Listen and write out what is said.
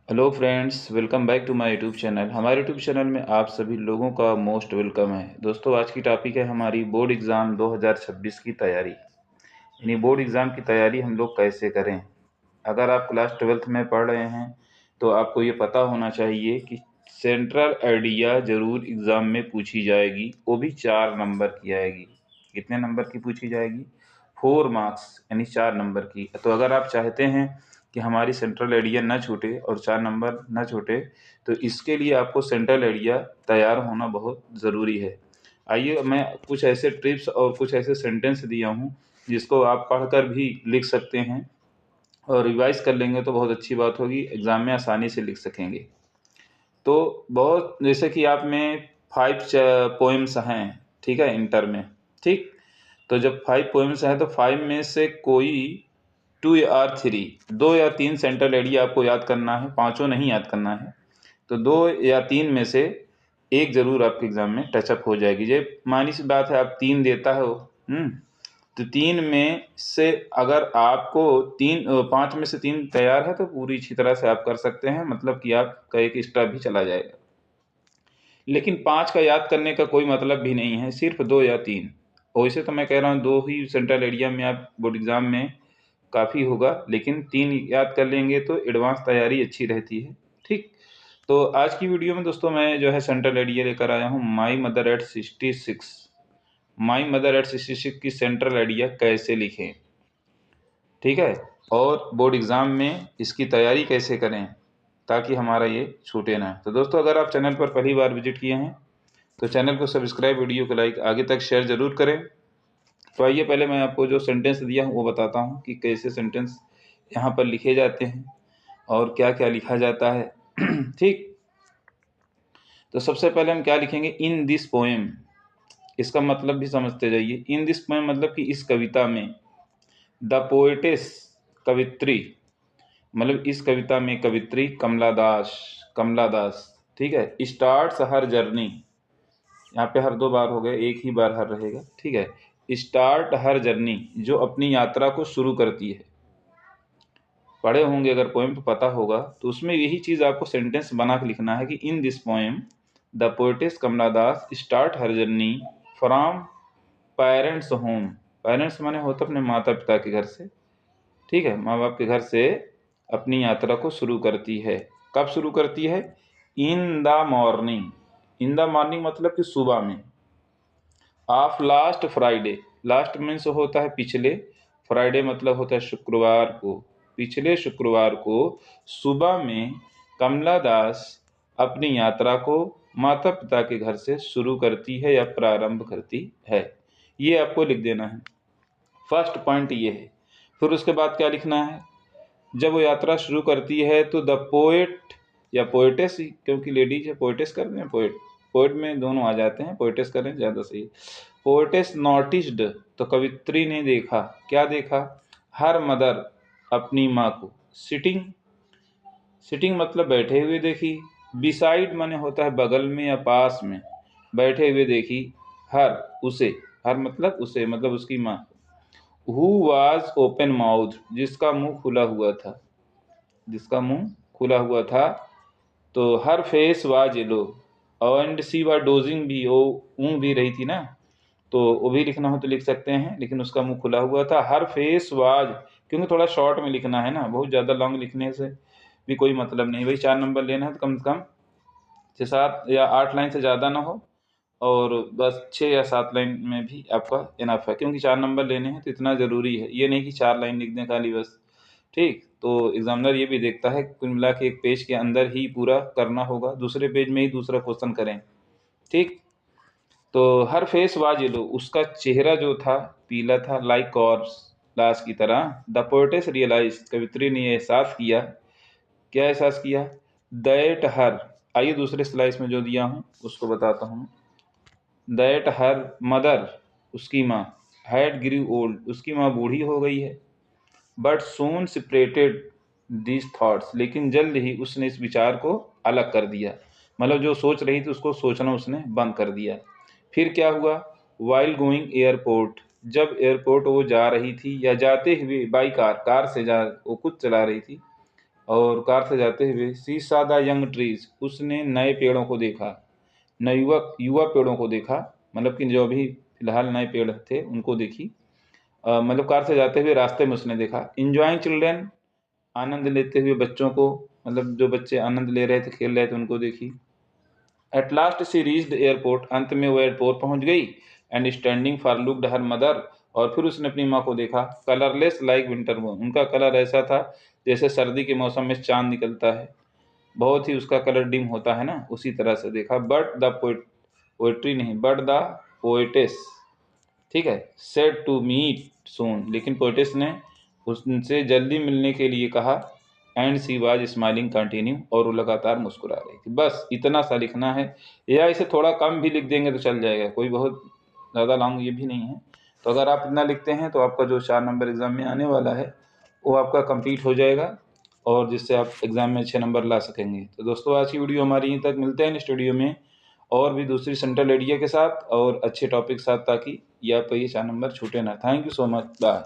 Hello friends, welcome back to my YouTube channel. हमारे YouTube channel में आप सभी लोगों का मोस्ट वेलकम है। दोस्तों, आज की टॉपिक है हमारी बोर्ड एग्ज़ाम 2026 की तैयारी। यानी बोर्ड एग्ज़ाम की तैयारी हम लोग कैसे करें। अगर आप क्लास 12th में पढ़ रहे हैं तो आपको ये पता होना चाहिए कि सेंट्रल आइडिया ज़रूर एग्ज़ाम में पूछी जाएगी, वो भी 4 नंबर की आएगी। कितने नंबर की पूछी जाएगी? 4 मार्क्स, यानी 4 नंबर की। तो अगर आप चाहते हैं कि हमारी सेंट्रल आइडिया ना छूटे और 4 नंबर ना छूटे, तो इसके लिए आपको सेंट्रल आइडिया तैयार होना बहुत ज़रूरी है। आइए, मैं कुछ ऐसे ट्रिप्स और कुछ ऐसे सेंटेंस दिया हूँ जिसको आप पढ़कर भी लिख सकते हैं, और रिवाइज कर लेंगे तो बहुत अच्छी बात होगी, एग्ज़ाम में आसानी से लिख सकेंगे। तो बहुत जैसे कि आप में 5 पोएम्स हैं, ठीक है, इंटर में, ठीक। तो जब 5 पोएम्स हैं तो 5 में से कोई 2 या 3, 2 या 3 सेंट्रल आइडिया आपको याद करना है, पाँचों नहीं याद करना है। तो 2 या 3 में से एक ज़रूर आपके एग्ज़ाम में टचअप हो जाएगी। ये मानी सी बात है, आप 3 देता हो, तो 3 में से अगर आपको 5 में से 3 तैयार है तो पूरी अच्छी तरह से आप कर सकते हैं, मतलब कि आपका एक एक्स्ट्रा भी चला जाएगा। लेकिन 5 का याद करने का कोई मतलब भी नहीं है, सिर्फ 2 या 3। वैसे तो मैं कह रहा हूँ 2 ही सेंट्रल आइडिया में आप बोर्ड एग्ज़ाम में काफ़ी होगा, लेकिन 3 याद कर लेंगे तो एडवांस तैयारी अच्छी रहती है, ठीक। तो आज की वीडियो में दोस्तों मैं जो है सेंट्रल आइडिया लेकर आया हूँ, my mother eight 66। My mother eight 66 की सेंट्रल आइडिया कैसे लिखें, ठीक है, और बोर्ड एग्ज़ाम में इसकी तैयारी कैसे करें ताकि हमारा ये छूटे ना। तो दोस्तों, अगर आप चैनल पर पहली बार विजिट किए हैं तो चैनल को सब्सक्राइब, वीडियो को लाइक, आगे तक शेयर ज़रूर करें। तो आइए, पहले मैं आपको जो सेंटेंस दिया हूँ वो बताता हूँ कि कैसे सेंटेंस यहाँ पर लिखे जाते हैं और क्या क्या लिखा जाता है, ठीक। तो सबसे पहले हम क्या लिखेंगे, इन दिस पोएम। इसका मतलब भी समझते जाइए। इन दिस पोएम मतलब कि इस कविता में। द पोएटेस, कवित्री, मतलब इस कविता में कवित्री कमला दास, कमला दास, ठीक है। स्टार्ट्स हर जर्नी, यहाँ पे हर 2 बार हो गए, एक ही बार हर रहेगा, ठीक है। स्टार्ट हर जर्नी, जो अपनी यात्रा को शुरू करती है। पढ़े होंगे अगर पोएम तो पता होगा, तो उसमें यही चीज़ आपको सेंटेंस बना के लिखना है कि in this poem the poetess Kamala Das start her journey from parents home. Parents माने होता अपने माता पिता के घर से, ठीक है, माँ बाप के घर से अपनी यात्रा को शुरू करती है। कब शुरू करती है? In the morning. In the morning मतलब कि सुबह में। Of last Friday, last means होता है पिछले, फ्राइडे मतलब होता है शुक्रवार को। पिछले शुक्रवार को सुबह में कमला दास अपनी यात्रा को माता पिता के घर से शुरू करती है या प्रारंभ करती है। ये आपको लिख देना है, फर्स्ट पॉइंट ये है। फिर उसके बाद क्या लिखना है, जब वो यात्रा शुरू करती है तो द पोएट या पोएटेस, क्योंकि लेडीज है, पोएटेस कर रहे हैं, पोएट पोएट में दोनों आ जाते हैं, पोएटेस कर रहे हैं ज़्यादा सही। पोएटेस नोटिस्ड, तो कवित्री ने देखा, क्या देखा? हर मदर, अपनी माँ को। सिटिंग, सिटिंग मतलब बैठे हुए देखी। बिसाइड माने होता है बगल में या पास में, बैठे हुए देखी। हर, उसे, हर मतलब उसे, मतलब उसकी माँ। हु वाज ओपन माउथ, जिसका मुंह खुला हुआ था, जिसका मुंह खुला हुआ था। तो her face was yellow, and she was dozing, भी वो ऊँघ भी रही थी ना, तो वो भी लिखना हो तो लिख सकते हैं, लेकिन उसका मुंह खुला हुआ था। हर फेस वाज, क्योंकि थोड़ा शॉर्ट में लिखना है ना, बहुत ज़्यादा लॉन्ग लिखने से भी कोई मतलब नहीं। भाई 4 नंबर लेना है तो कम से कम 6-7 या 8 लाइन से ज़्यादा ना हो, और बस 6 या 7 लाइन में भी आपका इनफ है, क्योंकि 4 नंबर लेने हैं तो इतना ज़रूरी है। ये नहीं कि 4 लाइन लिख दें खाली बस, ठीक। तो एग्जामिनर ये भी देखता है कुल मिला के एक पेज के अंदर ही पूरा करना होगा, दूसरे पेज में ही दूसरा क्वेश्चन करें, ठीक। तो हर फेस वाज येलो, उसका चेहरा जो था पीला था, लाइक कॉर्स, लाश की तरह। द पोएटेस रियलाइज, कवित्री ने एहसास किया, क्या एहसास किया? दैट हर, आइए दूसरे स्लाइस में जो दिया हूँ उसको बताता हूँ। दैट हर मदर, उसकी माँ। हैड ग्रीव ओल्ड, उसकी माँ बूढ़ी हो गई है। But Son separated these thoughts, लेकिन जल्द ही उसने इस विचार को अलग कर दिया, मतलब जो सोच रही थी उसको सोचना उसने बंद कर दिया। फिर क्या हुआ? वाइल गोइंग एयरपोर्ट, जब एयरपोर्ट वो जा रही थी या जाते हुए बाई कार, कार से जा वो खुद चला रही थी, और कार से जाते हुए सी saw the यंग ट्रीज, उसने नए पेड़ों को देखा, नए युवा पेड़ों को देखा, मतलब कि जो अभी फिलहाल नए पेड़ थे उनको देखी। मतलब कार से जाते हुए रास्ते में उसने देखा। इंजॉइंग चिल्ड्रेन, आनंद लेते हुए बच्चों को, मतलब जो बच्चे आनंद ले रहे थे, खेल रहे थे, उनको देखी। At last she reached airport, अंत में वो एयरपोर्ट पहुंच गई। And standing for looked her mother, और फिर उसने अपनी माँ को देखा। कलरलेस लाइक विंटर मून, उनका कलर ऐसा था जैसे सर्दी के मौसम में चांद निकलता है, बहुत ही उसका कलर डिम होता है ना, उसी तरह से देखा। बट द पोएट्री नहीं, बट द पोएटेस, ठीक है, सेड टू मीट सून, लेकिन पोएटेस ने उनसे जल्दी मिलने के लिए कहा। And she was smiling continue, और वो लगातार मुस्कुरा रही थी। बस इतना सा लिखना है, या इसे थोड़ा कम भी लिख देंगे तो चल जाएगा, कोई बहुत ज़्यादा लॉन्ग ये भी नहीं है। तो अगर आप इतना लिखते हैं तो आपका जो 4 नंबर एग्ज़ाम में आने वाला है वो आपका कंप्लीट हो जाएगा, और जिससे आप एग्ज़ाम में अच्छे नंबर ला सकेंगे। तो दोस्तों आज की वीडियो हमारी यहीं तक, मिलते हैं नेक्स्ट वीडियो में और भी दूसरी सेंट्रल एरिया के साथ और अच्छे टॉपिक के साथ, ताकि ये आपका ये 4 नंबर छूटे ना। Thank you so much, bye.